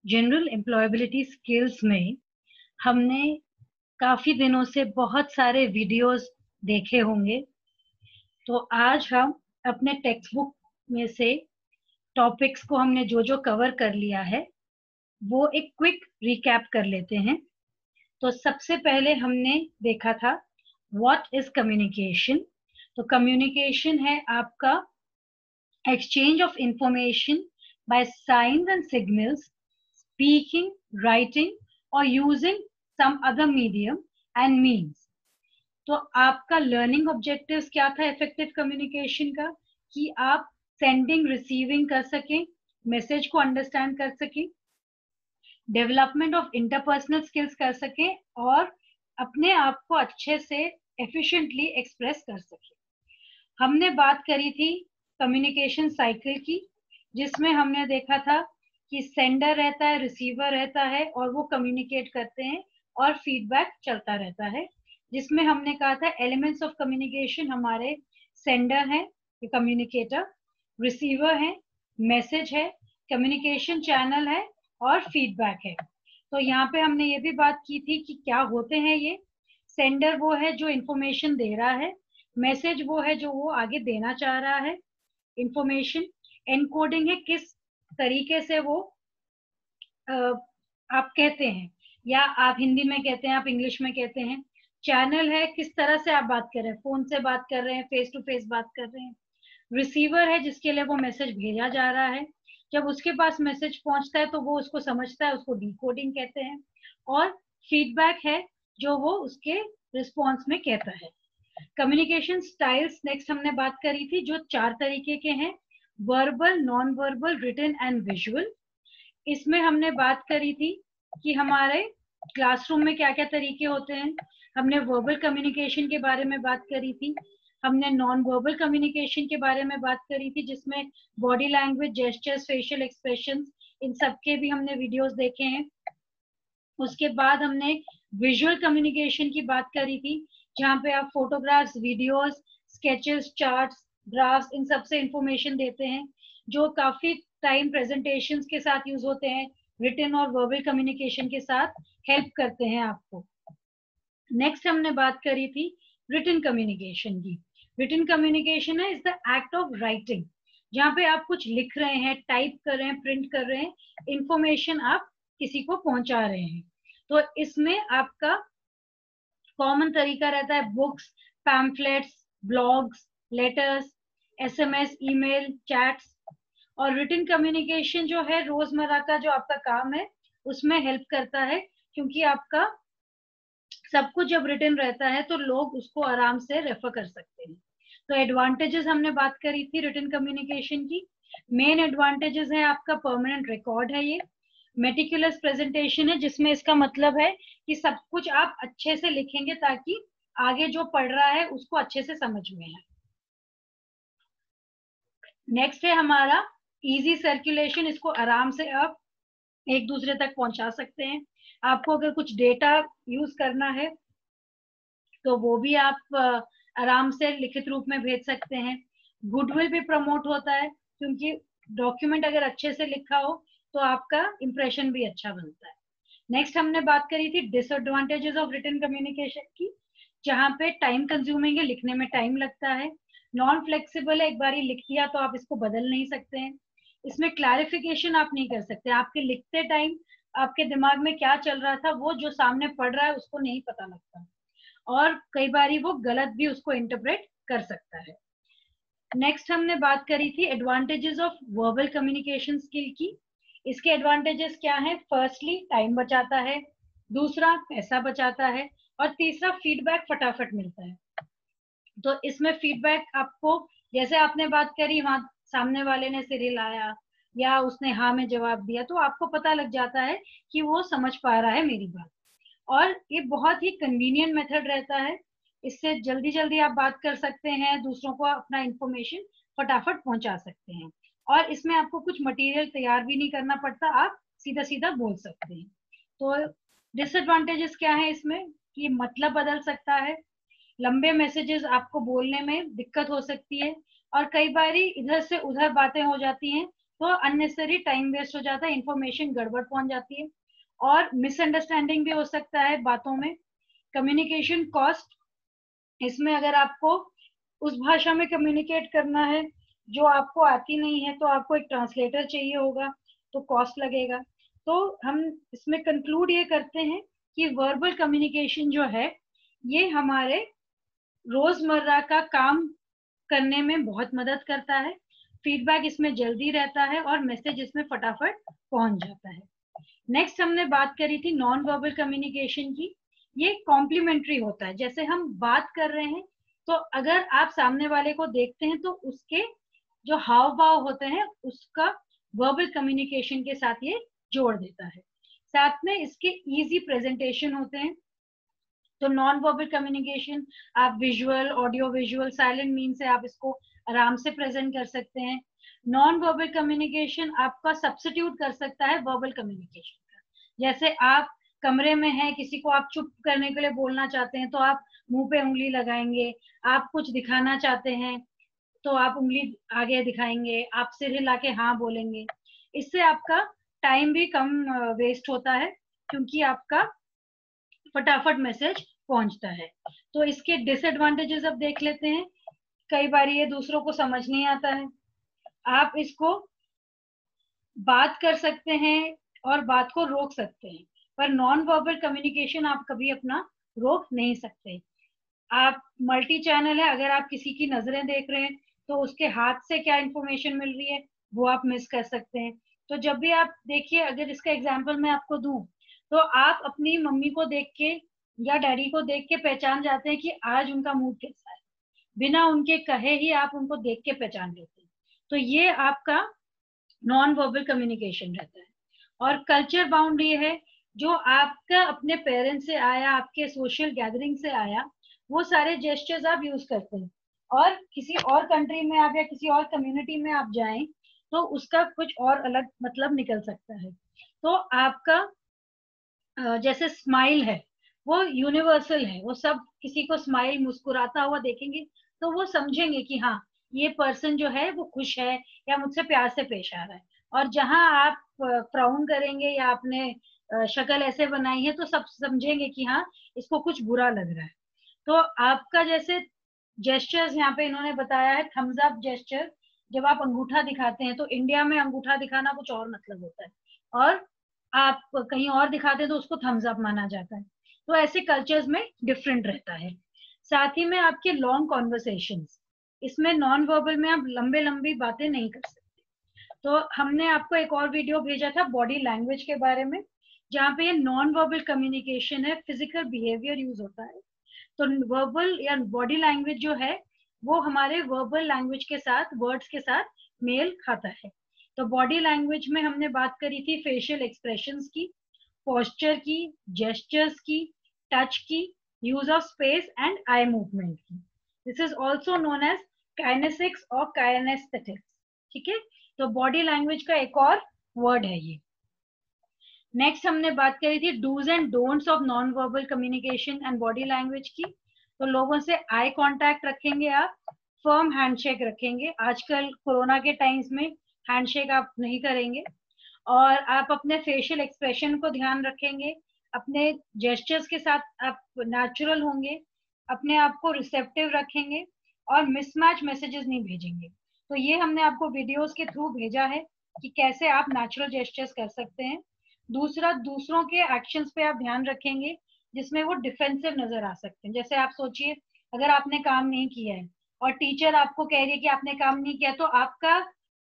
General employability skills में हमने काफी दिनों से बहुत सारे वीडियोस देखे होंगे। तो आज हम अपने टेक्स्ट बुक में से टॉपिक्स को हमने जो जो कवर कर लिया है वो एक क्विक रिकैप कर लेते हैं। तो सबसे पहले हमने देखा था व्हाट इज कम्युनिकेशन। तो कम्युनिकेशन है आपका exchange of information by signs and signals, speaking, writing, or using some other medium and means. तो आपका लर्निंग ऑब्जेक्टिव्स क्या था इफेक्टिव कम्युनिकेशन का, कि आप सेंडिंग रिसीविंग कर सकें, मैसेज को अंडरस्टैंड कर सकें, डेवलपमेंट ऑफ इंटरपर्सनल स्किल्स कर सकें और अपने आप को अच्छे से एफिशिएंटली एक्सप्रेस कर सकें। हमने बात करी थी कम्युनिकेशन साइकिल की, जिसमें हमने देखा था कि सेंडर रहता है, रिसीवर रहता है और वो कम्युनिकेट करते हैं और फीडबैक चलता रहता है। जिसमें हमने कहा था एलिमेंट्स ऑफ कम्युनिकेशन हमारे सेंडर है, कम्युनिकेटर, रिसीवर है, मैसेज है, कम्युनिकेशन चैनल है और फीडबैक है। तो यहाँ पे हमने ये भी बात की थी कि क्या होते हैं ये। सेंडर वो है जो इंफॉर्मेशन दे रहा है, मैसेज वो है जो वो आगे देना चाह रहा है इंफॉर्मेशन, एनकोडिंग है किस तरीके से वो आप कहते हैं, या आप हिंदी में कहते हैं, आप इंग्लिश में कहते हैं। चैनल है किस तरह से आप बात कर रहे हैं, फोन से बात कर रहे हैं, फेस टू फेस बात कर रहे हैं। रिसीवर है जिसके लिए वो मैसेज भेजा जा रहा है, जब उसके पास मैसेज पहुंचता है तो वो उसको समझता है, उसको डिकोडिंग कहते हैं। और फीडबैक है जो वो उसके रिस्पॉन्स में कहता है। कम्युनिकेशन स्टाइल्स नेक्स्ट हमने बात करी थी, जो 4 तरीके के हैं, verbal, non verbal, written and visual. इसमें हमने बात करी थी कि हमारे क्लासरूम में क्या क्या तरीके होते हैं। हमने वर्बल कम्युनिकेशन के बारे में बात करी थी, हमने नॉन वर्बल कम्युनिकेशन के बारे में बात करी थी, जिसमें body language, gestures, facial expressions, इन सब के भी हमने वीडियोस देखे हैं। उसके बाद हमने विजुअल कम्युनिकेशन की बात करी थी, जहाँ पे आप photographs, videos, sketches, charts, graphs, इन सब से इंफॉर्मेशन देते हैं, जो काफी टाइम प्रेजेंटेशंस के साथ यूज होते हैं, रिटन और वर्बल कम्युनिकेशन के साथ हेल्प करते हैं आपको। नेक्स्ट हमने बात करी थी रिटन कम्युनिकेशन की। रिटन कम्युनिकेशन है is the act of writing, जहाँ पे आप कुछ लिख रहे हैं, टाइप कर रहे हैं, प्रिंट कर रहे हैं, इंफॉर्मेशन आप किसी को पहुंचा रहे हैं। तो इसमें आपका कॉमन तरीका रहता है books, pamphlets, blogs, letters, SMS, email, chats. और रिटन कम्युनिकेशन जो है रोजमर्रा का जो आपका काम है उसमें हेल्प करता है, क्योंकि आपका सब कुछ जब रिटन रहता है तो लोग उसको आराम से रेफर कर सकते हैं। तो एडवांटेजेस हमने बात करी थी रिटन कम्युनिकेशन की। मेन एडवांटेजेस है आपका परमानेंट रिकॉर्ड है, ये मेटिकुलस प्रेजेंटेशन है, जिसमें इसका मतलब है कि सब कुछ आप अच्छे से लिखेंगे ताकि आगे जो पढ़ रहा है उसको अच्छे से समझ में आए। नेक्स्ट है हमारा इजी सर्कुलेशन, इसको आराम से आप एक दूसरे तक पहुंचा सकते हैं। आपको अगर कुछ डेटा यूज करना है तो वो भी आप आराम से लिखित रूप में भेज सकते हैं। गुडविल भी प्रमोट होता है, क्योंकि डॉक्यूमेंट अगर अच्छे से लिखा हो तो आपका इंप्रेशन भी अच्छा बनता है। नेक्स्ट हमने बात करी थी डिसएडवांटेजेस ऑफ रिटन कम्युनिकेशन की, जहाँ पे टाइम कंज्यूमिंग है, लिखने में टाइम लगता है, नॉन फ्लेक्सिबल है, एक बार लिख दिया तो आप इसको बदल नहीं सकते हैं, इसमें क्लैरिफिकेशन आप नहीं कर सकते, आपके लिखते टाइम आपके दिमाग में क्या चल रहा था वो जो सामने पढ़ रहा है उसको नहीं पता लगता, और कई बार वो गलत भी उसको इंटरप्रेट कर सकता है। नेक्स्ट हमने बात करी थी advantages of verbal communication skill की। इसके एडवांटेजेस क्या है? फर्स्टली टाइम बचाता है, दूसरा पैसा बचाता है, और तीसरा फीडबैक फटाफट मिलता है। तो इसमें फीडबैक आपको, जैसे आपने बात करी वहां सामने वाले ने सिर हिलाया या उसने हाँ में जवाब दिया, तो आपको पता लग जाता है कि वो समझ पा रहा है मेरी बात। और ये बहुत ही कन्वीनियंट मेथड रहता है, इससे जल्दी जल्दी आप बात कर सकते हैं, दूसरों को अपना इंफॉर्मेशन फटाफट पहुंचा सकते हैं, और इसमें आपको कुछ मटेरियल तैयार भी नहीं करना पड़ता, आप सीधा सीधा बोल सकते हैं। तो डिसएडवांटेजेस क्या है इसमें, कि मतलब बदल सकता है, लंबे मैसेजेस आपको बोलने में दिक्कत हो सकती है, और कई बार इधर से उधर बातें हो जाती हैं तो अननेसेसरी टाइम वेस्ट हो जाता है, इंफॉर्मेशन गड़बड़ पहुंच जाती है और मिसअंडरस्टैंडिंग भी हो सकता है बातों में। कम्युनिकेशन कॉस्ट, इसमें अगर आपको उस भाषा में कम्युनिकेट करना है जो आपको आती नहीं है तो आपको एक ट्रांसलेटर चाहिए होगा, तो कॉस्ट लगेगा। तो हम इसमें कंक्लूड ये करते हैं कि वर्बल कम्युनिकेशन जो है ये हमारे रोजमर्रा का काम करने में बहुत मदद करता है, फीडबैक इसमें जल्दी रहता है और मैसेज इसमें फटाफट पहुंच जाता है। नेक्स्ट हमने बात करी थी नॉन वर्बल कम्युनिकेशन की। ये कॉम्प्लीमेंट्री होता है, जैसे हम बात कर रहे हैं तो अगर आप सामने वाले को देखते हैं तो उसके जो हाव भाव होते हैं उसका वर्बल कम्युनिकेशन के साथ ये जोड़ देता है। साथ में इसके इजी प्रेजेंटेशन होते हैं। तो नॉन वर्बल कम्युनिकेशन आप visual, audio visual, silent mean से आप इसको आराम से प्रेजेंट कर सकते हैं। नॉन वर्बल कम्युनिकेशन आपका सब्स्टिट्यूट कर सकता है वर्बल कम्युनिकेशन का। जैसे आप कमरे में हैं, किसी को आप चुप करने के लिए बोलना चाहते हैं तो आप मुंह पे उंगली लगाएंगे। आप कुछ दिखाना चाहते हैं तो आप उंगली आगे दिखाएंगे, आप सिर हिला के हाँ बोलेंगे। इससे आपका टाइम भी कम वेस्ट होता है क्योंकि आपका फटाफट मैसेज पहुंचता है। तो इसके डिसएडवांटेजेस अब देख लेते हैं। कई बार ये दूसरों को समझ नहीं आता है। आप इसको बात कर सकते हैं और बात को रोक सकते हैं, पर नॉन वर्बल कम्युनिकेशन आप कभी अपना रोक नहीं सकते। आप मल्टी चैनल है, अगर आप किसी की नजरें देख रहे हैं तो उसके हाथ से क्या इंफॉर्मेशन मिल रही है वो आप मिस कर सकते हैं। तो जब भी आप देखिए, अगर इसका एग्जांपल मैं आपको दूं तो आप अपनी मम्मी को देख के या डैडी को देख के पहचान जाते हैं कि आज उनका मूड कैसा है, बिना उनके कहे ही आप उनको देख के पहचान लेते हैं। तो ये आपका नॉन वर्बल कम्युनिकेशन रहता है। और कल्चर बाउंड ये है, जो आपका अपने पेरेंट्स से आया, आपके सोशल गैदरिंग से आया, वो सारे जेस्चर्स आप यूज करते हैं। और किसी और कंट्री में आप या किसी और कम्युनिटी में आप जाएं तो उसका कुछ और अलग मतलब निकल सकता है। तो आपका जैसे स्माइल है वो यूनिवर्सल है, वो सब किसी को स्माइल मुस्कुराता हुआ देखेंगे तो वो समझेंगे कि हाँ ये पर्सन जो है वो खुश है या मुझसे प्यार से पेश आ रहा है। और जहां आप फ्राउन करेंगे या आपने शक्ल ऐसे बनाई है तो सब समझेंगे कि हाँ इसको कुछ बुरा लग रहा है। तो आपका जैसे जेस्चर्स यहाँ पे इन्होंने बताया है, थम्स अप जेस्चर, जब आप अंगूठा दिखाते हैं तो इंडिया में अंगूठा दिखाना कुछ और मतलब होता है और आप कहीं और दिखाते हैं तो उसको थम्स अप माना जाता है। तो ऐसे कल्चर्स में डिफरेंट रहता है। साथ ही में आपके लॉन्ग कॉन्वर्सेशंस, इसमें नॉन वर्बल में आप लंबे लंबी बातें नहीं कर सकते। तो हमने आपको एक और वीडियो भेजा था बॉडी लैंग्वेज के बारे में, जहाँ पे ये नॉन वर्बल कम्युनिकेशन है, फिजिकल बिहेवियर यूज होता है। तो वर्बल या बॉडी लैंग्वेज जो है वो हमारे वर्बल लैंग्वेज के साथ, वर्ड्स के साथ मेल खाता है। तो बॉडी लैंग्वेज में हमने बात करी थी फेशियल एक्सप्रेशंस की, पोस्चर की, जेस्चर्स की, टच की, use of space and eye movement की। This is also known as kinesics और काइनेस्थेटिक्स। ठीक है, तो बॉडी लैंग्वेज का एक और वर्ड है ये। नेक्स्ट हमने बात करी थी dos and don'ts of non verbal communication and body language की। तो लोगों से आई कांटेक्ट रखेंगे आप, फर्म हैंडशेक रखेंगे, आजकल कोरोना के टाइम्स में हैंडशेक आप नहीं करेंगे, और आप अपने फेशियल एक्सप्रेशन को ध्यान रखेंगे, अपने जेस्चर्स के साथ आप नेचुरल होंगे, अपने आप को रिसेप्टिव रखेंगे और मिसमैच मैसेजेस नहीं भेजेंगे। तो ये हमने आपको वीडियोस के थ्रू भेजा है कि कैसे आप नेचुरल जेस्चर्स कर सकते हैं। दूसरा, दूसरों के एक्शंस पे आप ध्यान रखेंगे जिसमें वो डिफेंसिव नजर आ सकते हैं। जैसे आप सोचिए, अगर आपने काम नहीं किया है और टीचर आपको कह रही है कि आपने काम नहीं किया, तो आपका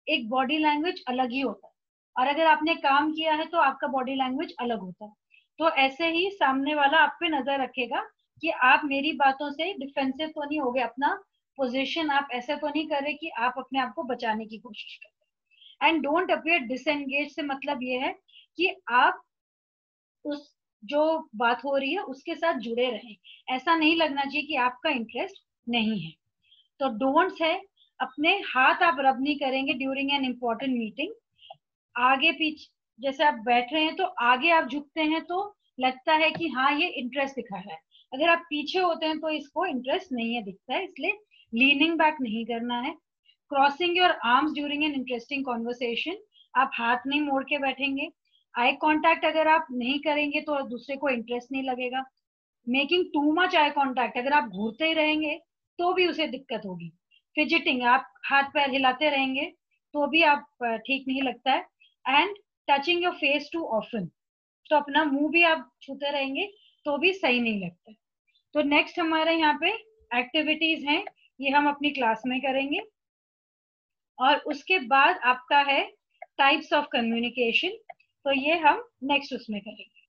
एक बॉडी लैंग्वेज अलग ही होता है, और अगर आपने काम किया है तो आपका बॉडी लैंग्वेज अलग होता है। तो ऐसे ही सामने वाला आप पे नजर रखेगा कि आप मेरी बातों से डिफेंसिव तो नहीं हो गए, अपना पोजीशन आप ऐसे तो नहीं कर रहे कि आप अपने आप को बचाने की कोशिश कर रहे हैं। एंड डोंट अपीयर डिसएंगेज से मतलब ये है कि आप उस जो बात हो रही है उसके साथ जुड़े रहें, ऐसा नहीं लगना चाहिए कि आपका इंटरेस्ट नहीं है। तो डोंट्स है, अपने हाथ आप रब नहीं करेंगे ड्यूरिंग एन इम्पोर्टेंट मीटिंग। आगे पीछे, जैसे आप बैठ रहे हैं तो आगे आप झुकते हैं तो लगता है कि हाँ ये इंटरेस्ट दिखा रहा है, अगर आप पीछे होते हैं तो इसको इंटरेस्ट नहीं है दिखता है, इसलिए लीनिंग बैक नहीं करना है। Crossing your arms during an interesting conversation, आप हाथ नहीं मोड़ के बैठेंगे। आई कांटेक्ट अगर आप नहीं करेंगे तो दूसरे को इंटरेस्ट नहीं लगेगा। Making too much eye contact, अगर आप घूरते ही रहेंगे तो भी उसे दिक्कत होगी। फिजिटिंग, आप हाथ पैर हिलाते रहेंगे तो भी आप ठीक नहीं लगता है। And touching your face too often, तो अपना मुंह भी आप छूते रहेंगे तो भी सही नहीं लगता। तो नेक्स्ट हमारे यहाँ पे एक्टिविटीज हैं, ये हम अपनी क्लास में करेंगे। और उसके बाद आपका है टाइप्स ऑफ कम्युनिकेशन, तो ये हम नेक्स्ट उसमें करेंगे।